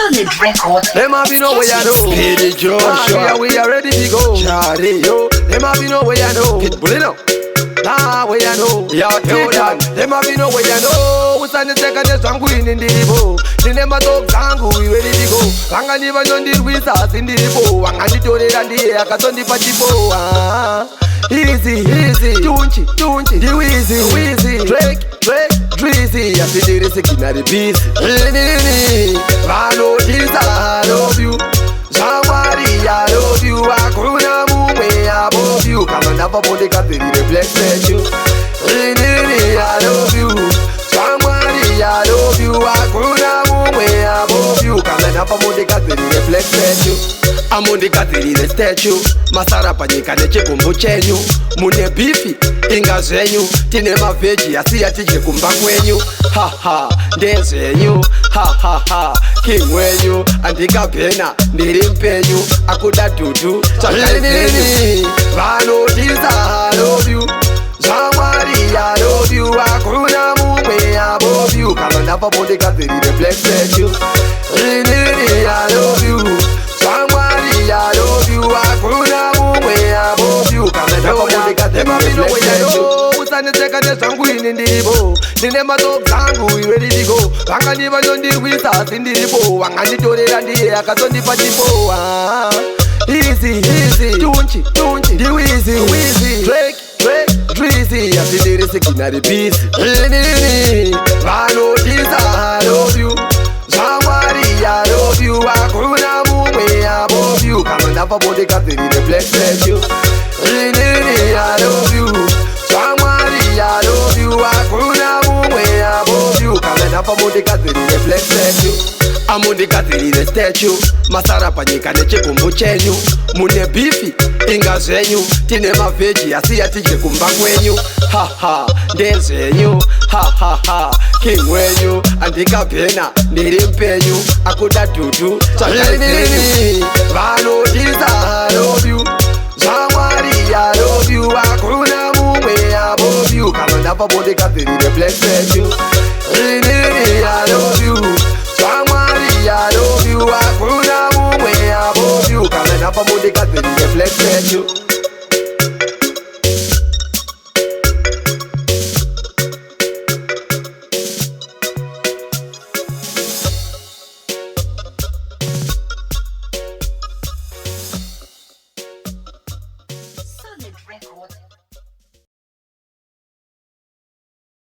Solid record. Them have been know where you know. Speedy Joshua. We are ready to go. Charlie. Yo, them have been know where you know. Pitbull, you know. Nah, where you know. Yeah, Yo, Dan. Them have been know where you know. We stand the second the strong queen in the bow. The name of dog Zangu, we ready to go. Wanga never done the wizards in the bow. Wanga the Tony and the air, cause on the party bow. Easy, easy, tunchi, the wheezy, Drake, Drizzy. I see the recipe in the piece. Vano, I love you. Somebody, I love you. Akuna mume above you. Come on, never put the cat in the reflection you. I love you. Somebody, I love you. Akuna mume above you. Come on, never put the cat in the reflection you. I'm on the Caterina statue. Masara panika neche kumbu chenyu. Mune bifi, inga zenyu. Tine maveji, asi atije kumba kwenyu. Ha ha, dance yenyu. Ha ha ha, king wenyu. Andika pena, nirimpenyu. Akuda dudu, chakaifenyu. Vano tiza, I love you. Somebody, I love you. Akuna mume above you. Kama napa ponde Caterina reflect you. I love you. Somebody, I love you. Akuna mume above you. Kama napa ponde Caterina reflect you. Usane teka the strong queen in the bow. The name of dog Zangu, we ready to go. Wanga never done the wizards in the bow. Wanga the Tony and the air, cause on the party bow. Easy, tunchi, the wheezy, Drake, Drizzy. I see the recipe in the piece. Vano, I love you. Somebody, I love you. Akuna mume above you. Come on, never put the cat in the reflection you. I love you. Somebody, I love you. Akuna mume above you. Come on, never put the cat in the reflection you. I'm on the Caterina statue. Masara panika neche kumbu chenyu. Mune bifi, inga zenyu. Tine maveji, asi atije kumba kwenyu. Ha ha, dance yenyu. Ha ha ha, king wenyu. Andika pena, nirimpenyu. Akuda dudu, chakaifenyu. Vano tiza, I love you. Somebody, I love you. Akuna mume above you. Kama napa ponde Caterina reflect you. I love you. Somebody, I love you. Akuna mume above you. Kama napa ponde Caterina reflect you.